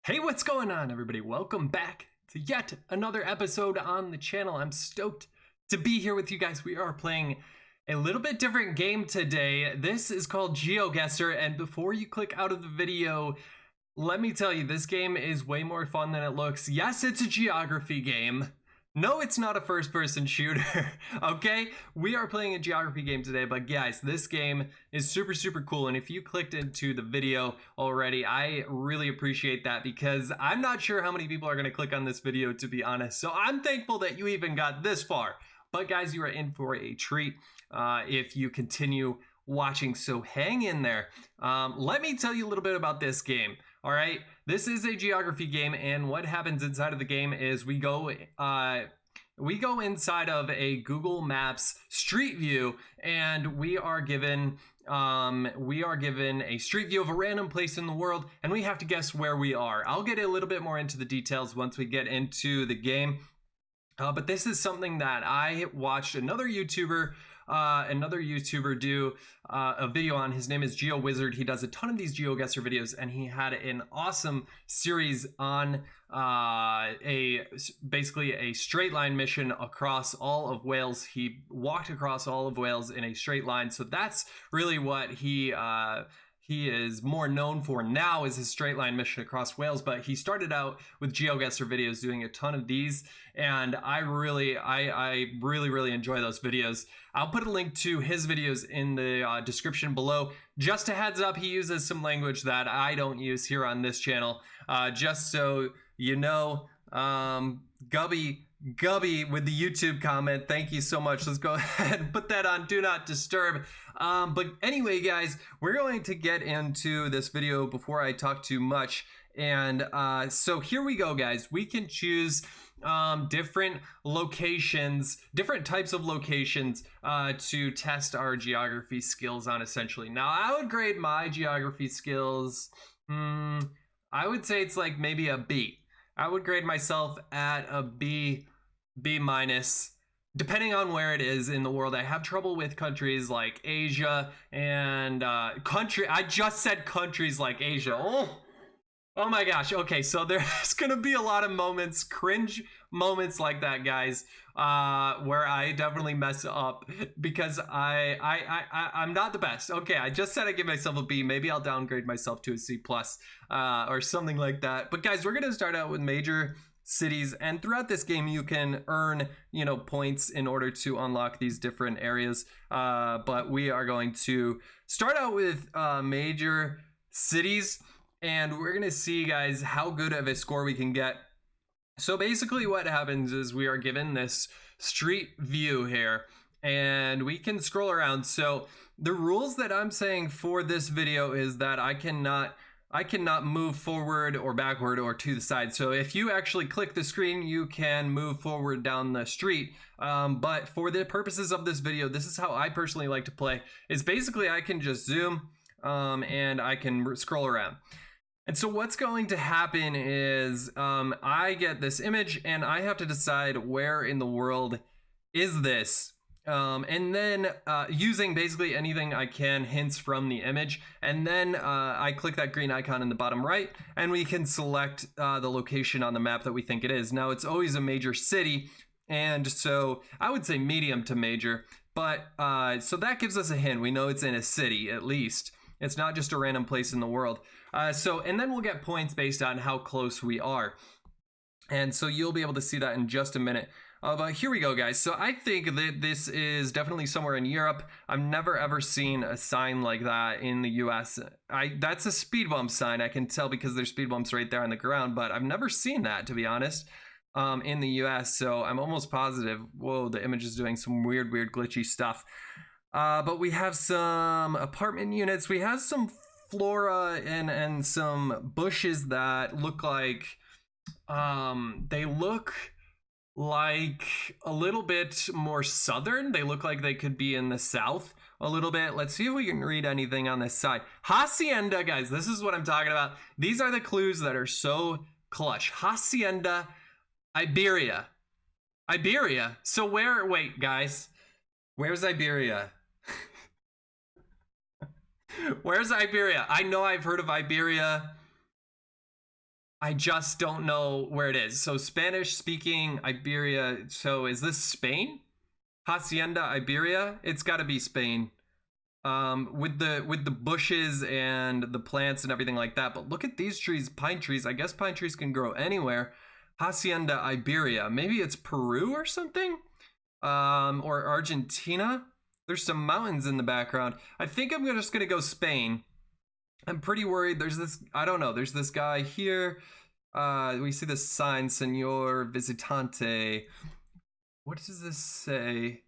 Hey, what's going on, everybody? Welcome back to yet another episode on the channel. I'm stoked to be here with you guys. We are playing a little bit different game today. This is called Geoguessr, and before you click out of the video, let me tell you, this game is way more fun than it looks. Yes, it's a geography game. No, it's not a first-person shooter, okay? We are playing a geography game today, but guys, this game is super cool, and if you clicked into the video already, I really appreciate that because I'm not sure how many people are going to click on this video, to be honest, so I'm thankful that you even got this far. But guys, you are in for a treat if you continue watching, so hang in there. Let me tell you a little bit about this game. All right, this is a geography game, and what happens inside of the game is we go inside of a Google Maps street view, and we are given a street view of a random place in the world, and we have to guess where we are. I'll get a little bit more into the details once we get into the game. But this is something that I watched another YouTuber do a video on. His name is Geoguessr. He does a ton of these GeoGuessr videos, and he had an awesome series on basically a straight line mission across all of Wales. He walked across all of Wales in a straight line, so that's really what he is more known for now, is his straight line mission across Wales. But he started out with GeoGuessr videos, doing a ton of these, and I really enjoy those videos. I'll put a link to his videos in the description below. Just a heads up, he uses some language that I don't use here on this channel, just so you know. Gubby with the YouTube comment, thank you so much. Let's go ahead and put that on Do Not Disturb. But anyway, guys, we're going to get into this video before I talk too much. And so here we go, guys. We can choose different locations, different types of locations to test our geography skills on, essentially. Now, I would grade my geography skills, I would say it's like maybe a B. I would grade myself at a B minus, depending on where it is in the world. I have trouble with countries like Asia and I just said countries like Asia. Oh my gosh. Okay, so there's gonna be a lot of moments, cringe moments like that, guys, where I definitely mess up because I'm not the best. Okay, I just said I give myself a B. Maybe I'll downgrade myself to a C plus or something like that. But guys, we're gonna start out with major cities, and throughout this game you can earn, you know, points in order to unlock these different areas. But we are going to start out with major cities, and we're gonna see, guys, how good of a score we can get. So basically what happens is we are given this street view here, and we can scroll around. So the rules that I'm saying for this video is that I cannot move forward or backward or to the side. So if you actually click the screen, you can move forward down the street. But for the purposes of this video, this is how I personally like to play, is basically I can just zoom and I can scroll around. And so what's going to happen is I get this image, and I have to decide where in the world is this. And then using basically anything I can, hints from the image, and then I click that green icon in the bottom right, and we can select the location on the map that we think it is. Now, it's always a major city, and so I would say medium to major, but so that gives us a hint. We know it's in a city, at least. It's not just a random place in the world. And then we'll get points based on how close we are. And so you'll be able to see that in just a minute. But here we go, guys. So I think that this is definitely somewhere in Europe. I've never ever seen a sign like that in the US. That's a speed bump sign, I can tell, because there's speed bumps right there on the ground, but I've never seen that, to be honest, in the US. So I'm almost positive. Whoa, the image is doing some weird glitchy stuff. But we have some apartment units. We have some flora and some bushes that look like they look like a little bit more southern. They look like they could be in the south a little bit. Let's see if we can read anything on this side. Hacienda, guys, this is what I'm talking about. These are the clues that are so clutch. Hacienda, Iberia. So wait, guys, where's Iberia? Where's Iberia? I know I've heard of Iberia. I just don't know where it is. So Spanish speaking Iberia. So is this Spain? Hacienda Iberia? It's got to be Spain. With the bushes and the plants and everything like that. But look at these trees, pine trees. I guess pine trees can grow anywhere. Hacienda Iberia. Maybe it's Peru or something? Or Argentina? There's some mountains in the background. I think I'm just gonna go Spain. I'm pretty worried. There's this, I don't know, there's this guy here. We see this sign, Senor Visitante. What does this say?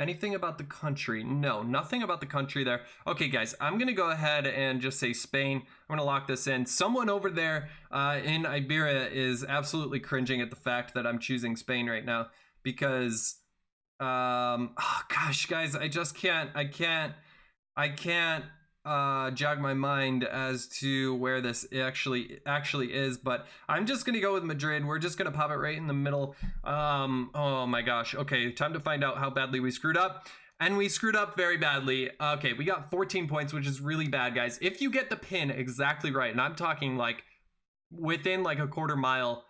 Anything about the country? No, nothing about the country there. Okay, guys, I'm gonna go ahead and just say Spain. I'm gonna lock this in. Someone over there in Iberia is absolutely cringing at the fact that I'm choosing Spain right now because, oh gosh, guys, I just can't. I can't jog my mind as to where this actually is, but I'm just gonna go with Madrid. We're just gonna pop it right in the middle. Oh my gosh. Okay, time to find out how badly we screwed up. And we screwed up very badly. Okay, we got 14 points, which is really bad, guys. If you get the pin exactly right, and I'm talking like within like a quarter mile,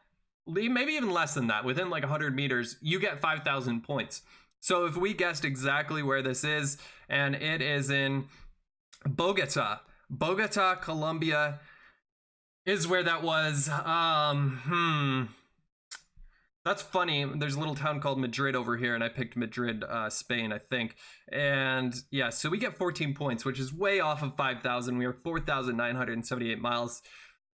maybe even less than that, within like 100 meters, you get 5,000 points. So if we guessed exactly where this is, and it is in Bogota, Colombia is where that was. That's funny. There's a little town called Madrid over here, and I picked Madrid, Spain, I think. And yeah, so we get 14 points, which is way off of 5,000. We are 4,978 miles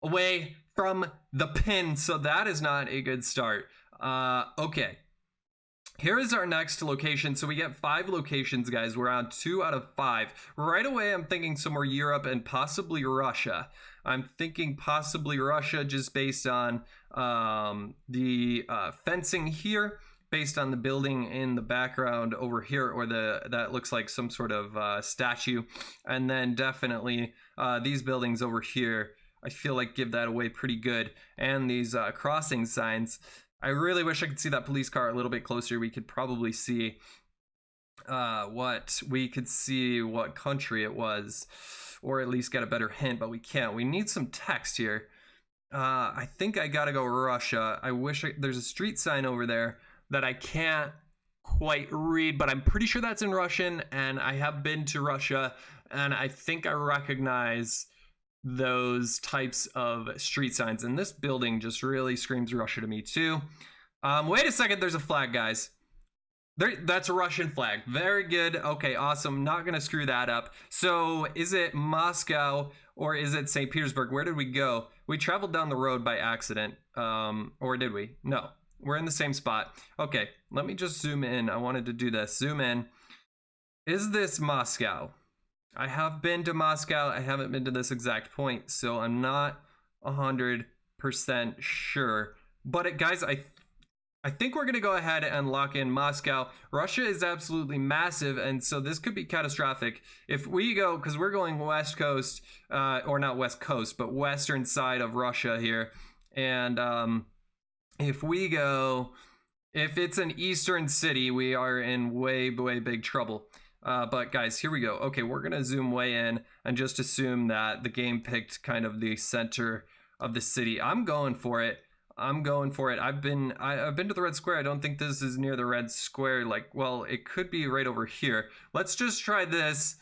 away from the pin, so that is not a good start. Okay. Here is our next location. So we get 5 locations, guys. We're on 2 out of 5. Right away, I'm thinking somewhere Europe and possibly Russia. I'm thinking possibly Russia just based on the fencing here, based on the building in the background over here, or that looks like some sort of statue. And then definitely these buildings over here, I feel like give that away pretty good. And these crossing signs. I really wish I could see that police car a little bit closer. We could probably see what country it was, or at least get a better hint, but we can't. We need some text here. I think I gotta go Russia. There's a street sign over there that I can't quite read, but I'm pretty sure that's in Russian, and I have been to Russia, and I think I recognize those types of street signs, and this building just really screams Russia to me too. Wait a second, there's a flag, guys. That's a Russian flag. Very good. Okay, awesome. Not gonna screw that up. So is it Moscow or is it St. Petersburg? Where did we go? We traveled down the road by accident, or did we? No, we're in the same spot. Okay, let me just zoom in. I wanted to do this. Zoom in. Is this Moscow? I have been to Moscow. I haven't been to this exact point, so I'm not 100% sure. But guys, I think we're gonna go ahead and lock in Moscow. Russia is absolutely massive, and so this could be catastrophic. If we go, because we're going west coast, or not west coast, but western side of Russia here. And if it's an eastern city, we are in way big trouble. But guys, here we go. Okay, we're gonna zoom way in and just assume that the game picked kind of the center of the city. I'm going for it. I've been to the Red Square. I don't think this is near the Red Square. Like, well, it could be right over here. Let's just try this.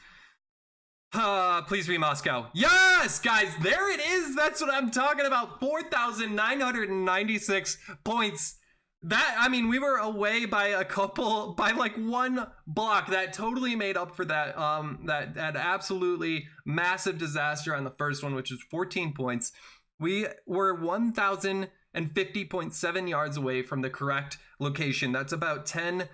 Please be Moscow. Yes, guys, there it is. That's what I'm talking about. 4,996 points. We were away by like 1 block. That totally made up for that that absolutely massive disaster on the first one, which was 14 points. We were 1,050.7 yards away from the correct location. That's about 10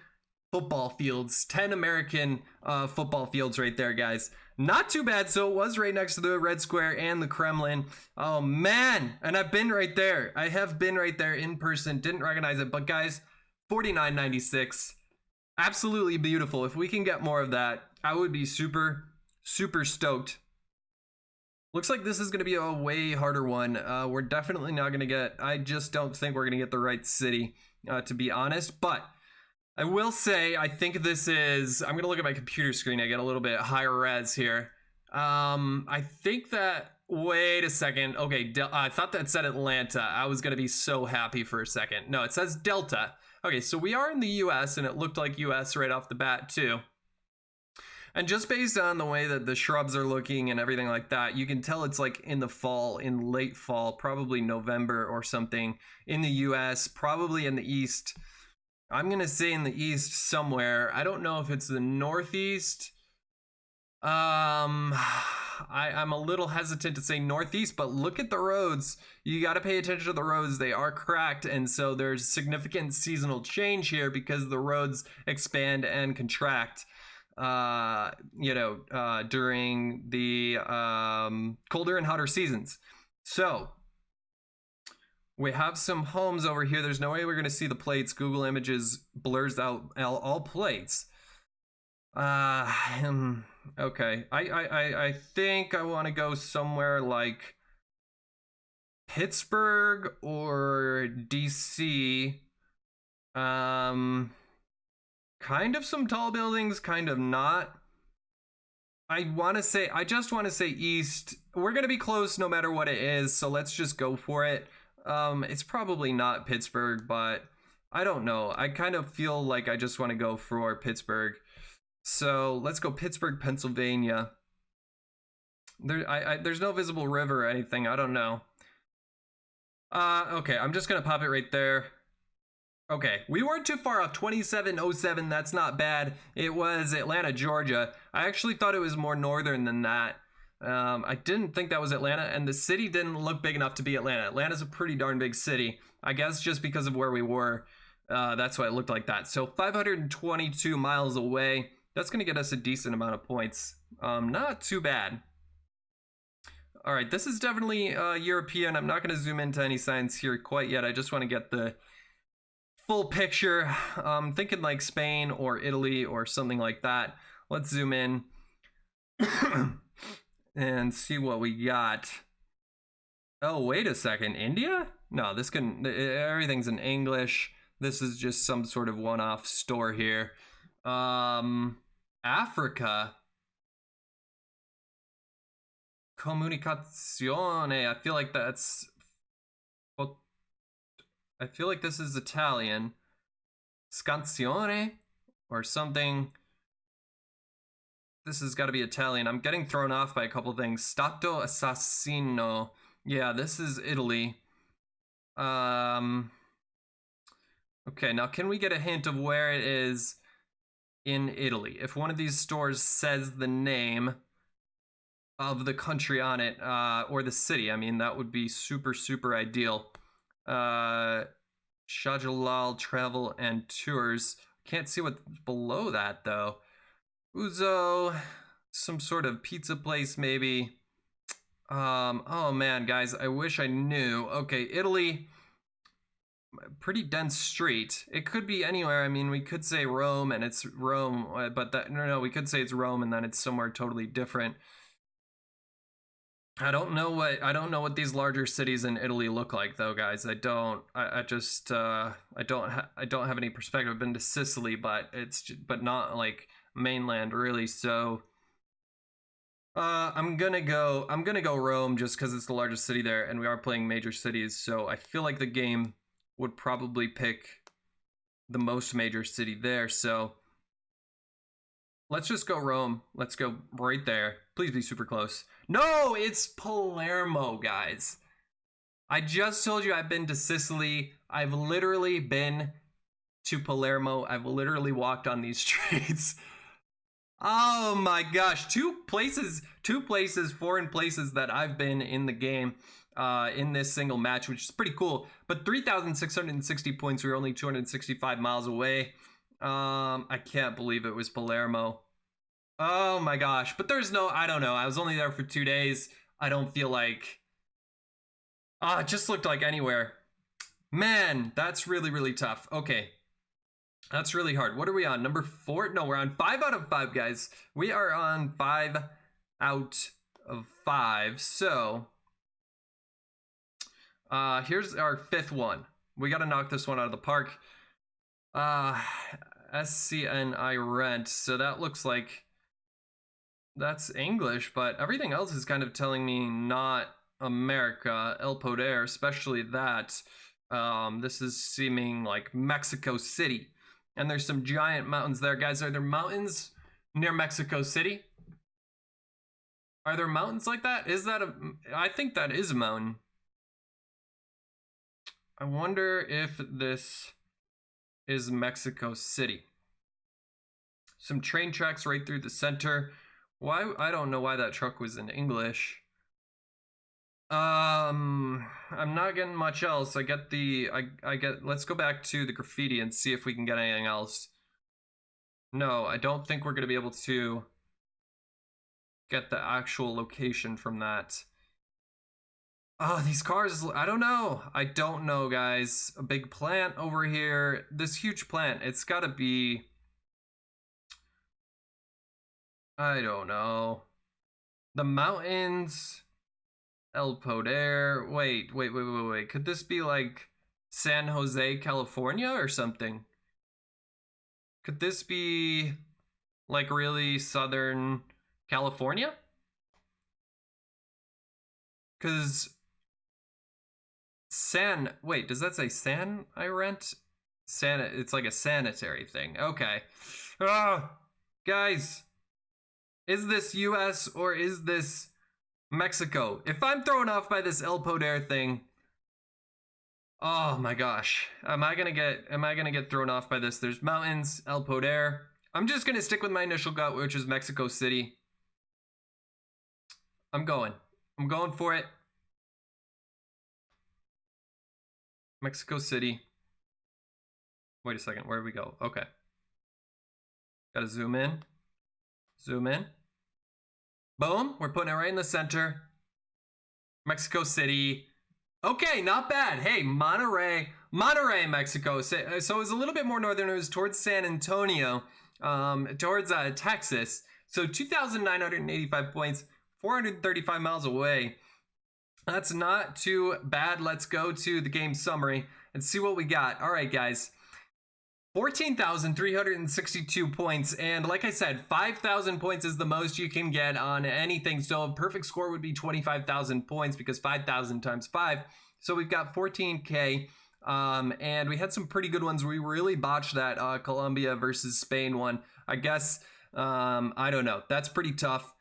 football fields, 10 American football fields right there, guys. Not too bad. So it was right next to the Red Square and the Kremlin. Oh man, and I've been right there. I have been right there in person. Didn't recognize it, but guys, 49.96, absolutely beautiful. If we can get more of that, I would be super stoked. Looks like this is going to be a way harder one. We're definitely not going to get, I just don't think we're going to get the right city, to be honest. But I will say, I think this is, I'm going to look at my computer screen. I get a little bit higher res here. I think that Wait a second. Okay, I thought that said Atlanta. I was gonna be so happy for a second. No, it says Delta. Okay, so we are in the US, and it looked like US right off the bat too. And just based on the way that the shrubs are looking and everything like that, you can tell it's like in the fall, in late fall, probably November or something in the US, probably in the East. I'm gonna say in the East somewhere. I don't know if it's the Northeast. I'm a little hesitant to say Northeast, but look at the roads. You got to pay attention to the roads. They are cracked, and so there's significant seasonal change here because the roads expand and contract. During the colder and hotter seasons. So we have some homes over here. There's no way we're going to see the plates. Google Images blurs out all plates. Okay. I think I want to go somewhere like Pittsburgh or DC. Kind of some tall buildings, kind of not. I just want to say East. We're going to be close no matter what it is, so let's just go for it. It's probably not Pittsburgh, but I don't know. I kind of feel like I just want to go for Pittsburgh. So let's go Pittsburgh, Pennsylvania. There's no visible river or anything. I don't know. Okay, I'm just going to pop it right there. Okay, we weren't too far off. 2707, that's not bad. It was Atlanta, Georgia. I actually thought it was more northern than that. I didn't think that was Atlanta, and the city didn't look big enough to be Atlanta. Atlanta's a pretty darn big city. I guess just because of where we were, that's why it looked like that. So 522 miles away. That's going to get us a decent amount of points. Not too bad. All right, this is definitely European. I'm not going to zoom into any signs here quite yet. I just want to get the full picture. I'm thinking like Spain or Italy or something like that. Let's zoom in and see what we got. Oh, wait a second. India? No, everything's in English. This is just some sort of one-off store here. Africa. Comunicazione. I feel like this is Italian. Scansione or something. This has got to be Italian. I'm getting thrown off by a couple things. Stato Assassino. Yeah, this is Italy. Okay, now can we get a hint of where it is in Italy? If one of these stores says the name of the country on it, or the city, I mean, that would be super, super ideal. Shahjalal Travel and Tours. Can't see what's below that though. Uzo, some sort of pizza place maybe. Oh man, guys, I wish I knew. Okay, Italy, pretty dense street. It could be anywhere. I mean, we could say Rome and it's Rome, but no, we could say it's Rome and then it's somewhere totally different. I don't know what these larger cities in Italy look like though, guys. I don't have any perspective. I've been to Sicily, but not like mainland really. So I'm gonna go Rome just because it's the largest city there, and we are playing major cities. So I feel like the game would probably pick the most major city there. So let's just go Rome. Let's go right there. Please be super close. No, it's Palermo, guys. I just told you I've been to Sicily. I've literally been to Palermo. I've literally walked on these streets. Oh my gosh, two foreign places that I've been in the game in this single match, which is pretty cool. But 3,660 points, we were only 265 miles away. I can't believe it was Palermo. Oh my gosh, but I don't know. I was only there for 2 days. I don't feel like, it just looked like anywhere. Man, that's really, really tough. Okay, that's really hard. What are we on? Number 4? No, we're on 5 out of 5, guys. We are on 5 out of 5. So, here's our 5th one. We got to knock this one out of the park. SCNI rent. So that looks like that's English, but everything else is kind of telling me not America, El Poder, especially that. This is seeming like Mexico City. And there's some giant mountains there. Guys, are there mountains near Mexico City? Are there mountains like that? Is that a... I think that is a mountain. I wonder if this is Mexico City. Some train tracks right through the center. Why? I don't know why that truck was in English. I'm not getting much else. I get the... I get... Let's go back to the graffiti and see if we can get anything else. No, I don't think we're going to be able to get the actual location from that. Oh, these cars, I don't know. I don't know, guys. A big plant over here. This huge plant, it's got to be... I don't know. The mountains... El Poder. Wait. Could this be like San Jose, California or something? Could this be like really Southern California? Because wait, does that say San I rent? It's like a sanitary thing. Okay. Guys, is this US or is this Mexico? If I'm thrown off by this El Poder thing, oh my gosh, am I gonna get thrown off by this? There's mountains, El Poder. I'm just gonna stick with my initial gut, which is Mexico City. I'm going for it. Mexico City. Wait a second, where do we go? Okay. Gotta zoom in. Zoom in. Boom, we're putting it right in the center. Mexico City. Okay, not bad. Hey, Monterrey, Mexico. So it was a little bit more northern. It was towards San Antonio, towards Texas. So 2,985 points, 435 miles away. That's not too bad. Let's go to the game summary and see what we got. All right, guys. 14,362 points, and like I said, 5,000 points is the most you can get on anything. So a perfect score would be 25,000 points because 5,000 times 5. So we've got 14K, and we had some pretty good ones. We really botched that Colombia versus Spain one. I guess, I don't know. That's pretty tough.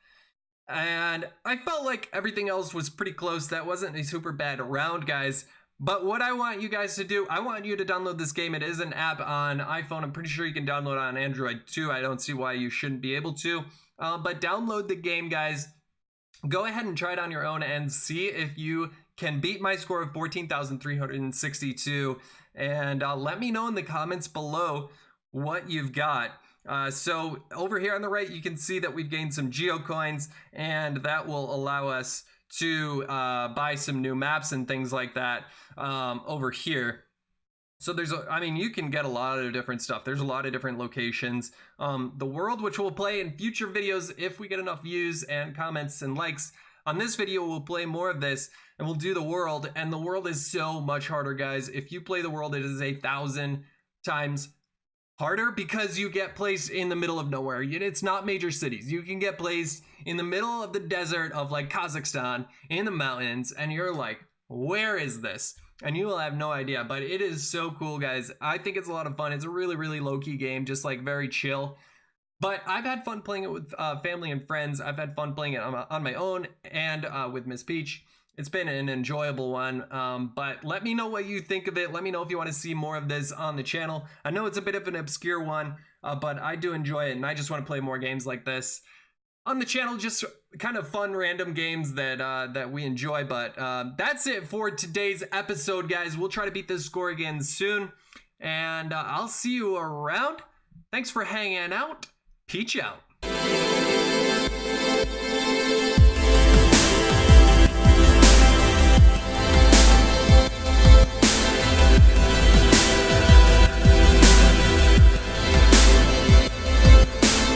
And I felt like everything else was pretty close. That wasn't a super bad round, guys. But what I want you guys to do, I want you to download this game. It is an app on iPhone. I'm pretty sure you can download it on Android too. I don't see why you shouldn't be able to. But download the game, guys. Go ahead and try it on your own and see if you can beat my score of 14,362. And let me know in the comments below what you've got. So over here on the right, you can see that we've gained some geo coins, and that will allow us to buy some new maps and things like that over here. So there's I mean, you can get a lot of different stuff. There's a lot of different locations. The world, which we'll play in future videos if we get enough views and comments and likes. On this video, we'll play more of this, and we'll do the world. And the world is so much harder, guys. If you play the world, it is 1,000 times harder because you get placed in the middle of nowhere. It's not major cities. You can get placed in the middle of the desert of like Kazakhstan in the mountains, and you're like, where is this? And you will have no idea, but it is so cool, guys. I think it's a lot of fun. It's a really, really low-key game, just like very chill. But I've had fun playing it with family and friends. I've had fun playing it on my own and with Miss Peach. It's been an enjoyable one, but let me know what you think of it. Let me know if you want to see more of this on the channel. I know it's a bit of an obscure one, but I do enjoy it, and I just want to play more games like this on the channel. Just kind of fun, random games that we enjoy. But that's it for today's episode, guys. We'll try to beat this score again soon, and I'll see you around. Thanks for hanging out. Peach out.